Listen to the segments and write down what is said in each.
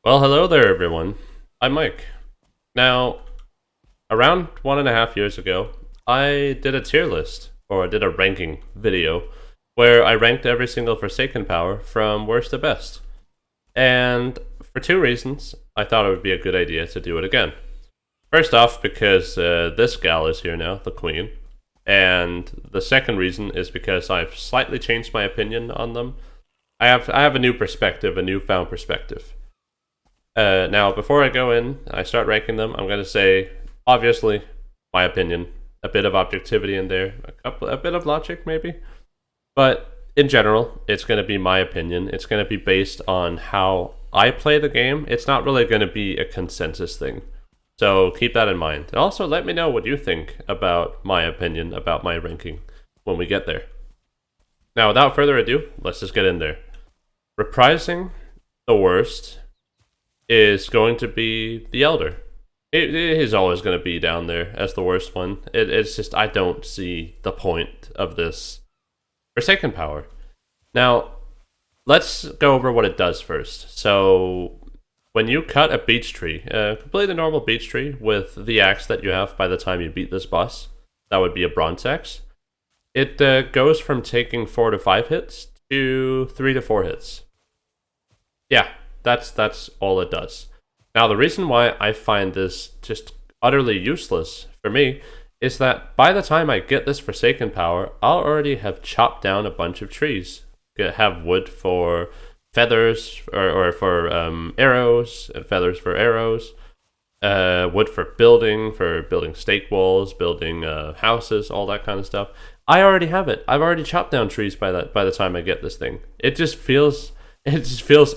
Well, hello there, everyone. I'm Mike. Now, around 1.5 years ago, I did a tier list, or I did a ranking video, where I ranked every single Forsaken power from worst to best. And for two reasons, I thought it would be a good idea to do it again. First off, because this gal is here now, the Queen. And the second reason is because I've slightly changed my opinion on them. I have a new perspective, a newfound perspective. Now, before I go in, I start ranking them. I'm going to say, obviously, my opinion, a bit of objectivity in there, a bit of logic maybe, but in general, it's going to be my opinion. It's going to be based on how I play the game. It's not really going to be a consensus thing, so keep that in mind. And also, let me know what you think about my opinion about my ranking when we get there. Now, without further ado, let's just get in there. Reprising the worst is going to be the Elder. It is always going to be down there as the worst one. It's just, I don't see the point of this Forsaken power. Now, let's go over what it does first. So, when you cut a beech tree, a completely normal beech tree with the axe that you have by the time you beat this boss, that would be a bronze axe, it goes from taking 4 to 5 hits to 3 to 4 hits. Yeah, that's all it does. Now, the reason why I find this just utterly useless for me is that by the time I get this Forsaken power, I'll already have chopped down a bunch of trees. Have wood for feathers, or for arrows, and feathers for arrows, wood for building stake walls, building houses, all that kind of stuff. I already have it. I've already chopped down trees by the time I get this thing. It just feels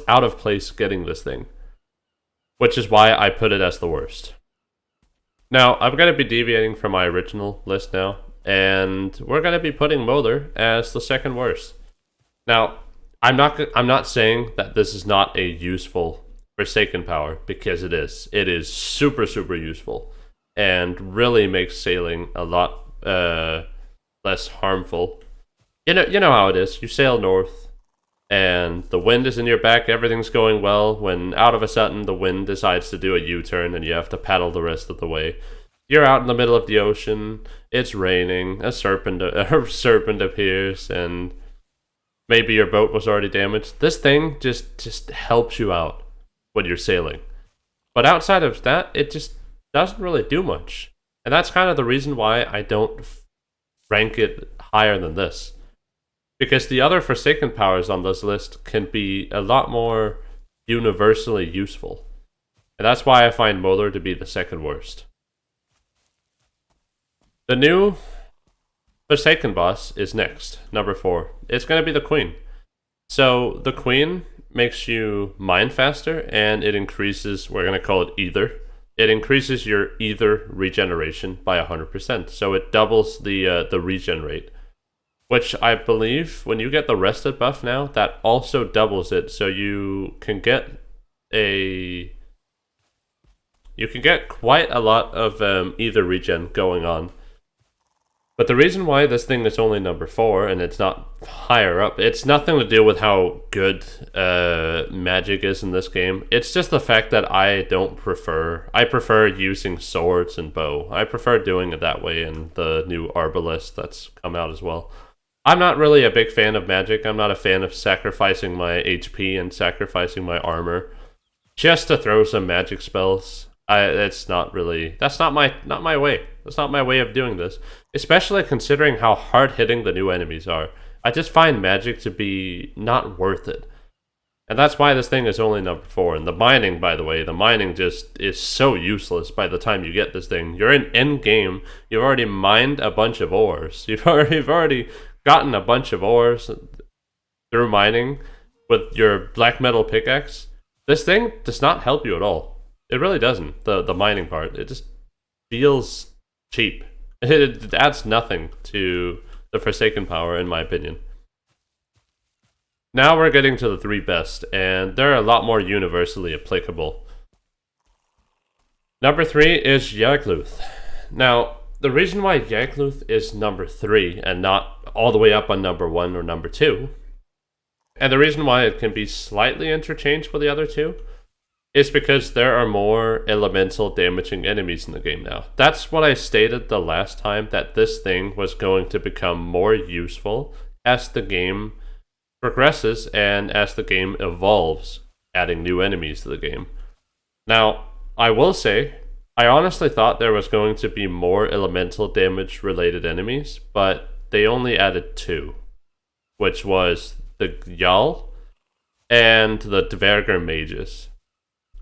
out of place getting this thing, which is why I put it as the worst. Now, I'm going to be deviating from my original list now, and we're going to be putting Molder as the second worst. Now, I'm not saying that this is not a useful Forsaken power, because it is. It is super, super useful, and really makes sailing a lot less harmful. You know how it is. You sail north, and the wind is in your back, everything's going well, when out of a sudden the wind decides to do a U-turn and you have to paddle the rest of the way. You're out in the middle of the ocean, it's raining, a serpent appears, and maybe your boat was already damaged. This thing just helps you out when you're sailing. But outside of that, it just doesn't really do much. And that's kind of the reason why I don't rank it higher than this. Because the other Forsaken powers on this list can be a lot more universally useful. And that's why I find Molder to be the second worst. The new Forsaken boss is next, number 4. It's going to be the Queen. So the Queen makes you mine faster, and it increases, we're going to call it Either. It increases your Either regeneration by 100%. So it doubles the regen rate. Which I believe, when you get the rested buff now, that also doubles it, so you can get quite a lot of Either regen going on. But the reason why this thing is only number 4 and it's not higher up, it's nothing to do with how good magic is in this game. It's just the fact that I prefer using swords and bow. I prefer doing it that way in the new Arbalest that's come out as well. I'm not really a big fan of magic. I'm not a fan of sacrificing my HP and sacrificing my armor just to throw some magic spells. That's not my way. That's not my way of doing this, especially considering how hard-hitting the new enemies are. I just find magic to be not worth it. And that's why this thing is only number 4. And the mining, by the way, just is so useless by the time you get this thing. You're in end game. You've already mined a bunch of ores. You've already gotten a bunch of ores through mining with your black metal pickaxe. This thing does not help you at all. It really doesn't. The mining part, it just feels cheap. It adds nothing to the Forsaken power, in my opinion. Now we're getting to the 3 best, and they're a lot more universally applicable. Number 3 is Yagluth. Now, the reason why Yagluth is number 3 and not all the way up on number 1 or number 2, and the reason why it can be slightly interchanged with the other two, is because there are more elemental damaging enemies in the game now. That's what I stated the last time, that this thing was going to become more useful as the game progresses and as the game evolves, adding new enemies to the game. Now, I will say, I honestly thought there was going to be more elemental damage related enemies, but they only added 2, which was the Jarl and the Dvergr mages.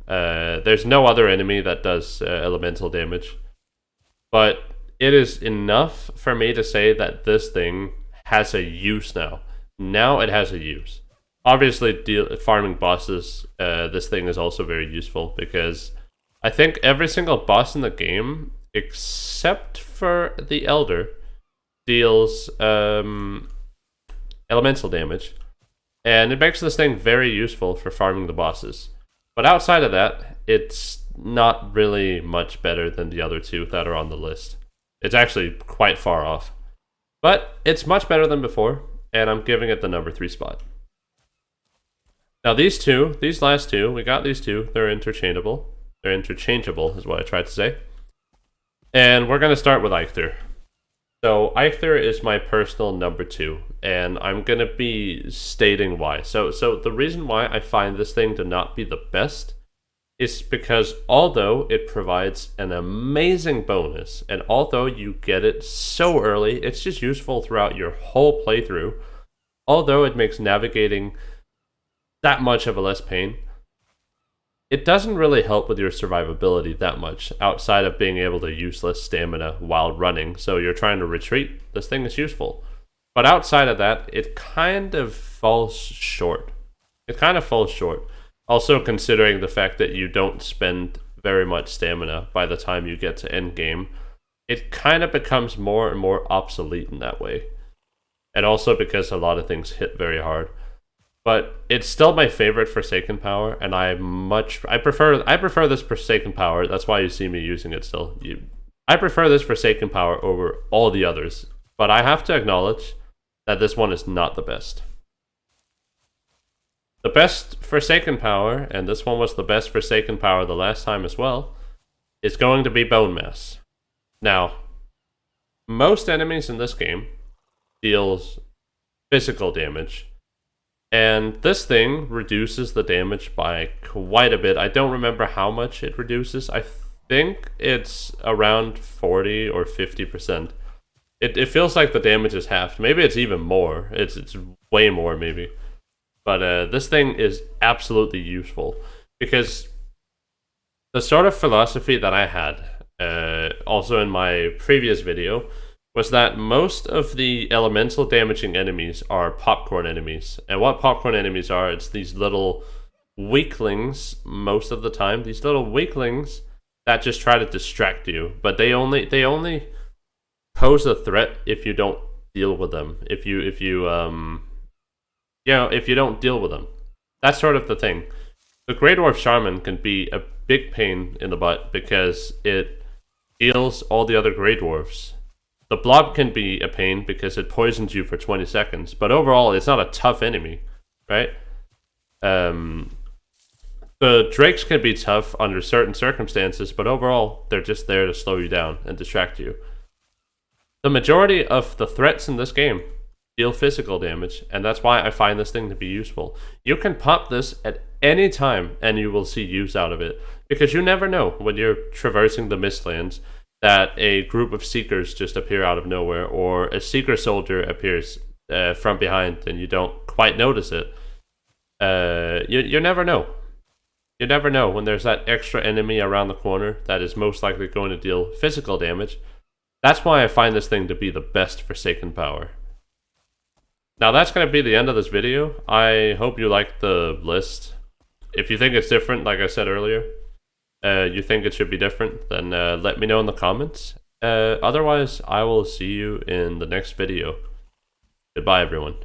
There's no other enemy that does elemental damage, but it is enough for me to say that this thing has a use now. Now it has a use. Obviously, farming bosses, this thing is also very useful because I think every single boss in the game, except for the Elder, deals elemental damage, and it makes this thing very useful for farming the bosses. But outside of that, it's not really much better than the other 2 that are on the list. It's actually quite far off. But it's much better than before, and I'm giving it the number 3 spot. Now these last 2, we got these 2, they're interchangeable. They're interchangeable is what I tried to say. And we're going to start with Eikthyr. So Eikthyr is my personal number 2, and I'm going to be stating why. So the reason why I find this thing to not be the best is because although it provides an amazing bonus, and although you get it so early, it's just useful throughout your whole playthrough, although it makes navigating that much of a less pain, it doesn't really help with your survivability that much, outside of being able to use less stamina while running. So you're trying to retreat, this thing is useful. But outside of that, it kind of falls short. Also considering the fact that you don't spend very much stamina by the time you get to end game, it kind of becomes more and more obsolete in that way. And also because a lot of things hit very hard. But it's still my favorite Forsaken power, and I prefer this Forsaken power. That's why you see me using it still. I prefer this Forsaken power over all the others, but I have to acknowledge that this one is not the best. The best Forsaken power, and this one was the best Forsaken power the last time as well, is going to be Bonemass. Now, most enemies in this game deals physical damage, and this thing reduces the damage by quite a bit. I don't remember how much it reduces. I think it's around 40 or 50%. It feels like the damage is halved. Maybe it's even more. It's way more, maybe. But this thing is absolutely useful, because the sort of philosophy that I had, also in my previous video, was that most of the elemental damaging enemies are popcorn enemies. And what popcorn enemies are, it's these little weaklings most of the time. These little weaklings that just try to distract you, but they only pose a threat if you don't deal with them. If you don't deal with them. That's sort of the thing. The Grey Dwarf Shaman can be a big pain in the butt because it heals all the other Grey Dwarfs. The Blob can be a pain because it poisons you for 20 seconds, but overall, it's not a tough enemy, right? The Drakes can be tough under certain circumstances, but overall, they're just there to slow you down and distract you. The majority of the threats in this game deal physical damage, and that's why I find this thing to be useful. You can pop this at any time, and you will see use out of it, because you never know when you're traversing the Mistlands that a group of Seekers just appear out of nowhere, or a Seeker soldier appears from behind and you don't quite notice it. You never know. You never know when there's that extra enemy around the corner that is most likely going to deal physical damage. That's why I find this thing to be the best Forsaken power. Now that's going to be the end of this video. I hope you liked the list. If you think it's different, like I said earlier, you think it should be different, then let me know in the comments. Otherwise, I will see you in the next video. Goodbye, everyone.